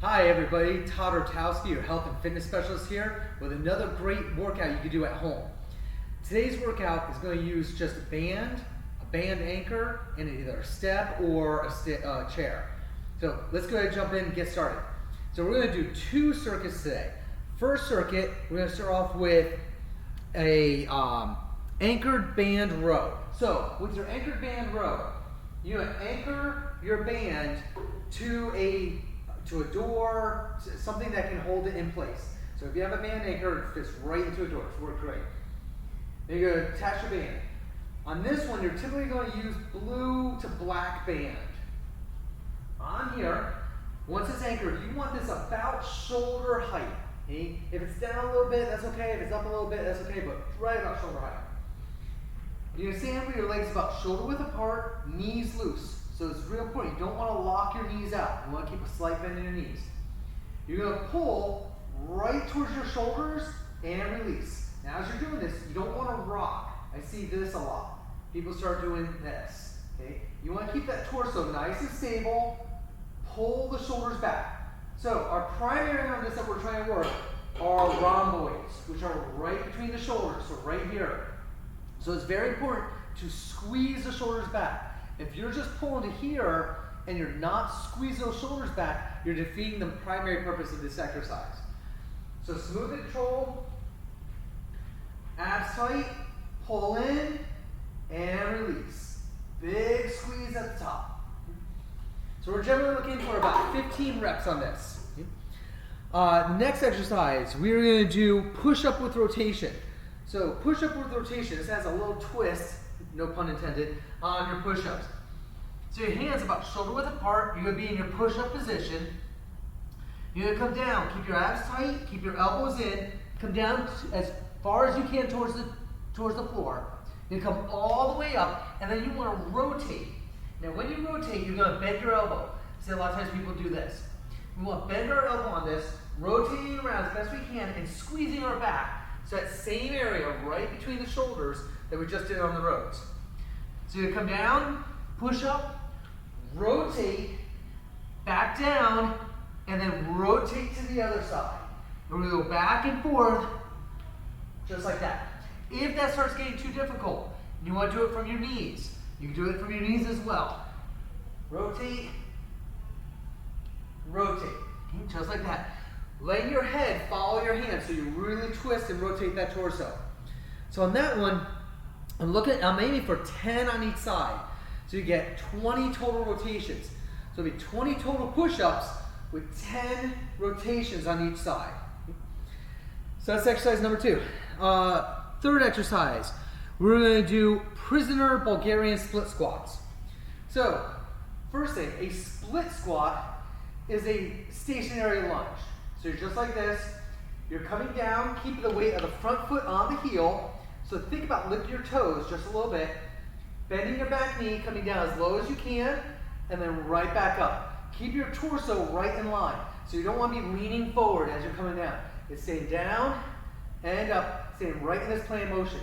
Hi everybody, Todd Rotowski, your health and fitness specialist here with another great workout you can do at home. Today's workout is going to use just a band anchor, and either a step or a chair. So let's go ahead and jump in and get started. So we're going to do two circuits today. First circuit, we're going to start off with a anchored band row. So with your anchored band row, you're going to anchor your band to a door, something that can hold it in place. So if you have a band anchor, it fits right into a door. It's worked great. Then you're going to attach your band. On this one, you're typically going to use blue to black band. On here, once it's anchored, you want this about shoulder height. Okay? If it's down a little bit, that's okay. If it's up a little bit, that's okay, but right about shoulder height. You're going to stand with your legs about shoulder width apart, knees loose. So it's real important. You don't want to lock your knees out. You want to keep a slight bend in your knees. You're going to pull right towards your shoulders and release. Now as you're doing this, you don't want to rock. I see this a lot. People start doing this. Okay? You want to keep that torso nice and stable. Pull the shoulders back. So our primary on this that we're trying to work are rhomboids, which are right between the shoulders, so right here. So it's very important to squeeze the shoulders back. If you're just pulling to here and you're not squeezing those shoulders back, you're defeating the primary purpose of this exercise. So smooth and control, abs tight, pull in, and release. Big squeeze at the top. So we're generally looking for about 15 reps on this. Next exercise, we're going to do push-up with rotation. So push-up with rotation, this has a little twist, no pun intended, on your push-ups. So your hands about shoulder width apart, you're going to be in your push-up position. You're going to come down, keep your abs tight, keep your elbows in, come down as far as you can towards the floor. You come all the way up, and then you want to rotate. Now when you rotate, you're going to bend your elbow. See, a lot of times people do this. We want to bend our elbow on this, rotating around as best we can, and squeezing our back. So that same area right between the shoulders that we just did on the rows. So you come down, push up, rotate, back down, and then rotate to the other side. And we're going to go back and forth, just like that. If that starts getting too difficult, you want to do it from your knees. You can do it from your knees as well. Rotate, rotate, just like that. Let your head follow your hand so you really twist and rotate that torso. So on that one, I'm aiming for 10 on each side. So you get 20 total rotations. So it'll be 20 total push-ups with 10 rotations on each side. So that's exercise number 2. Third exercise, we're going to do prisoner Bulgarian split squats. So first thing, a split squat is a stationary lunge. So you're just like this, you're coming down, keeping the weight of the front foot on the heel. So think about lifting your toes just a little bit, bending your back knee, coming down as low as you can, and then right back up. Keep your torso right in line. So you don't want to be leaning forward as you're coming down. It's staying down and up, staying right in this plane motion.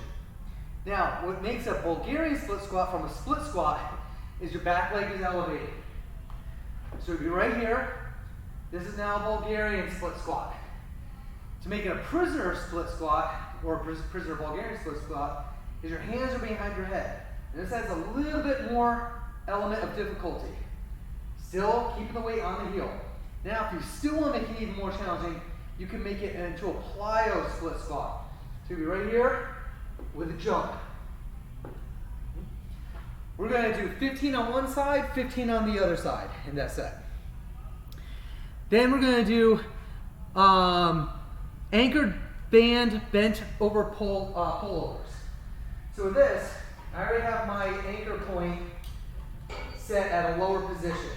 Now, what makes a Bulgarian split squat from a split squat is your back leg is elevated. So you'll be right here. This is now a Bulgarian split squat. To make it a prisoner split squat, or a prisoner Bulgarian split squat, is your hands are behind your head. And this has a little bit more element of difficulty. Still keeping the weight on the heel. Now, if you still want to make it even more challenging, you can make it into a plyo split squat. So you'll be right here with a jump. We're going to do 15 on one side, 15 on the other side in that set. Then we're going to do anchored band bent over pullovers. So with this, I already have my anchor point set at a lower position.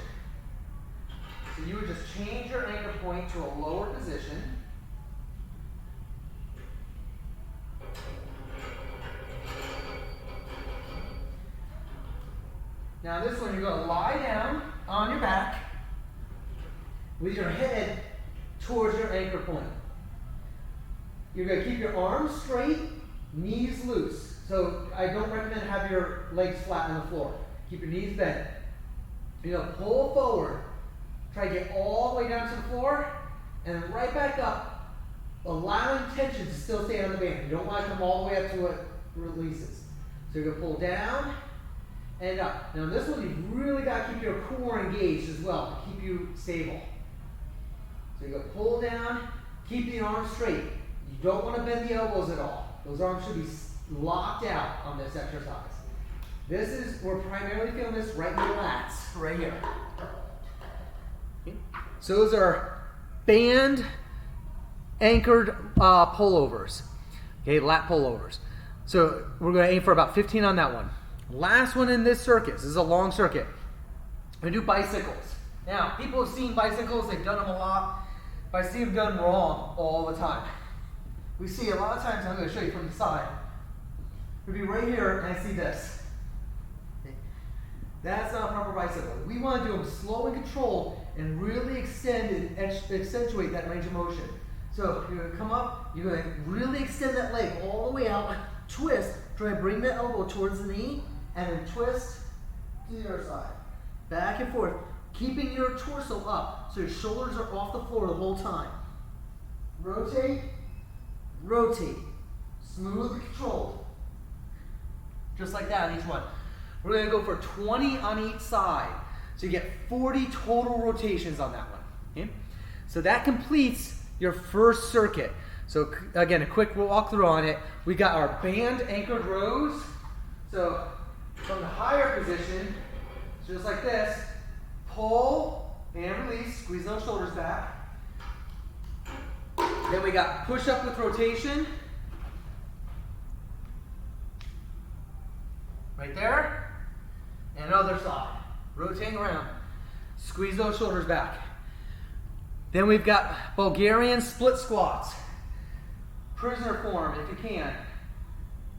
So you would just change your anchor point to a lower position. Now this one, you're going to lie down on your back with your head towards your anchor point. You're going to keep your arms straight, knees loose. So I don't recommend have your legs flat on the floor. Keep your knees bent. You're going to pull forward Try to get all the way down to the floor and then right back up, allowing tension to still stay on the band. You don't want to come all the way up to it releases. So you're going to pull down and up. Now this one, you've really got to keep your core engaged as well to keep you stable. So you're going to pull down, keep the arms straight. You don't want to bend the elbows at all. Those arms should be locked out on this exercise. We're primarily feeling this right in the lats, right here. Okay. So those are band anchored pullovers. Okay, lat pullovers. So we're going to aim for about 15 on that one. Last one in this circuit. This is a long circuit. We're going to do bicycles. Now, people have seen bicycles. They've done them a lot. But I see them done wrong all the time. We see a lot of times, I'm going to show you from the side. We'll be right here, and I see this. Okay. That's not a proper bicycle. We want to do them slow and controlled and really extend and accentuate that range of motion. So you're going to come up, you're going to really extend that leg all the way out, twist, try to bring the elbow towards the knee, and then twist to the other side. Back and forth, keeping your torso up so your shoulders are off the floor the whole time. Rotate, rotate, smooth and controlled. Just like that on each one. We're going to go for 20 on each side. So you get 40 total rotations on that one. Okay? So that completes your first circuit. So again, a quick walkthrough on it. We got our band anchored rows. So from the higher position, just like this, pull and release, squeeze those shoulders back. Then we got push up with rotation. Right there. And other side. Rotating around. Squeeze those shoulders back. Then we've got Bulgarian split squats. Prisoner form if you can.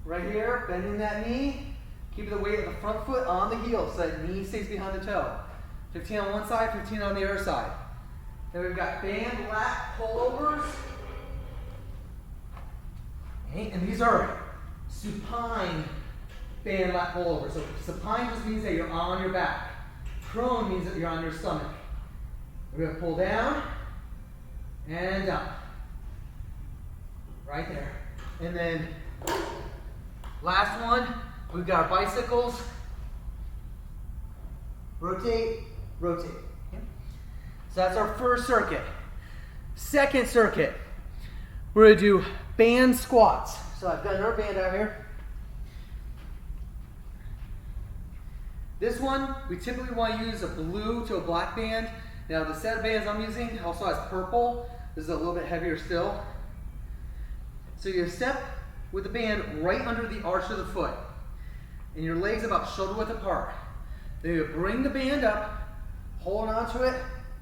Right here, bending that knee. Keep the weight of the front foot on the heel so that knee stays behind the toe. 15 on one side, 15 on the other side. Then we've got band lat pullovers. Okay, and these are supine band lat pullovers. So supine just means that you're on your back. Prone means that you're on your stomach. We're going to pull down and up. Right there. And then last one, we've got our bicycles. Rotate, rotate. Okay. So that's our first circuit. Second circuit, we're going to do band squats. So I've got another band out here. This one, we typically want to use a blue to a black band. Now the set of bands I'm using also has purple. This is a little bit heavier still. So you step with the band right under the arch of the foot. And your legs about shoulder width apart. Then you bring the band up, hold onto it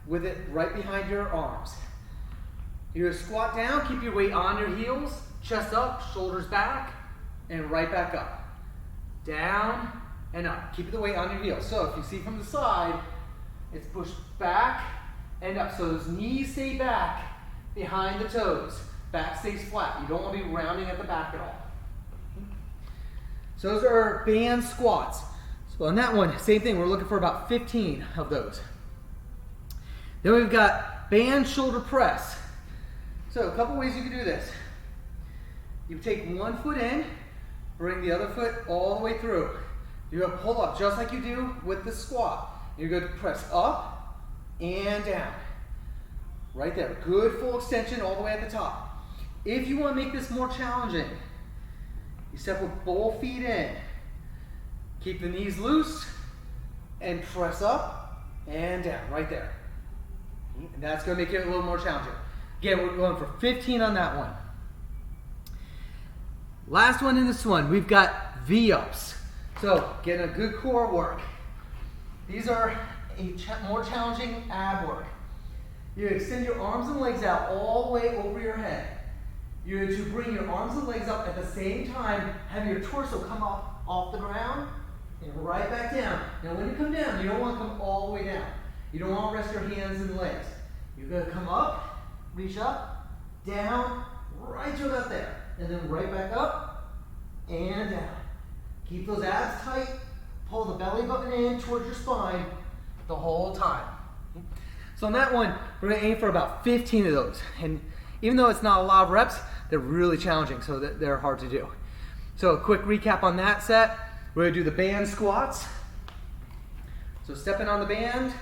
with it right behind your arms. You're going to squat down, keep your weight on your heels, chest up, shoulders back, and right back up. Down and up. Keep the weight on your heels. So if you see from the side, it's pushed back and up. So those knees stay back behind the toes. Back stays flat. You don't want to be rounding at the back at all. So those are band squats. So on that one, same thing. We're looking for about 15 of those. Then we've got band shoulder press. So a couple ways you can do this. You take one foot in, bring the other foot all the way through. You're going to pull up just like you do with the squat. You're going to press up and down. Right there. Good full extension all the way at the top. If you want to make this more challenging, you step with both feet in. Keep the knees loose and press up and down. Right there. And that's going to make it a little more challenging. Again, we're going for 15 on that one. Last one in this one, we've got V-ups. So, getting a good core work. These are a more challenging ab work. You extend your arms and legs out all the way over your head. You're going to bring your arms and legs up at the same time, have your torso come up off the ground and right back down. Now when you come down, you don't want to come all the way down. You don't want to rest your hands and legs. You're going to come up, reach up, down, right to about there. And then right back up and down. Keep those abs tight. Pull the belly button in towards your spine the whole time. So on that one, we're gonna aim for about 15 of those. And even though it's not a lot of reps, they're really challenging, so they're hard to do. So a quick recap on that set. We're gonna do the band squats. So stepping on the band,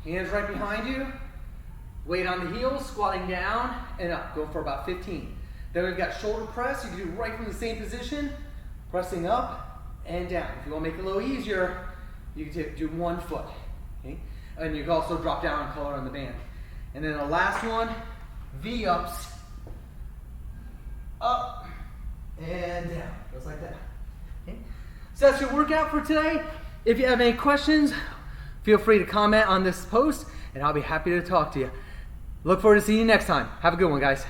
hands right behind you, weight on the heels, squatting down and up. Go for about 15. Then we've got shoulder press. You can do right from the same position, pressing up and down. If you want to make it a little easier, you can do 1 foot. Okay? And you can also drop down and color on the band. And then the last one, V-ups, up and down, just like that. Okay? So that's your workout for today. If you have any questions, feel free to comment on this post and I'll be happy to talk to you. Look forward to seeing you next time. Have a good one, guys.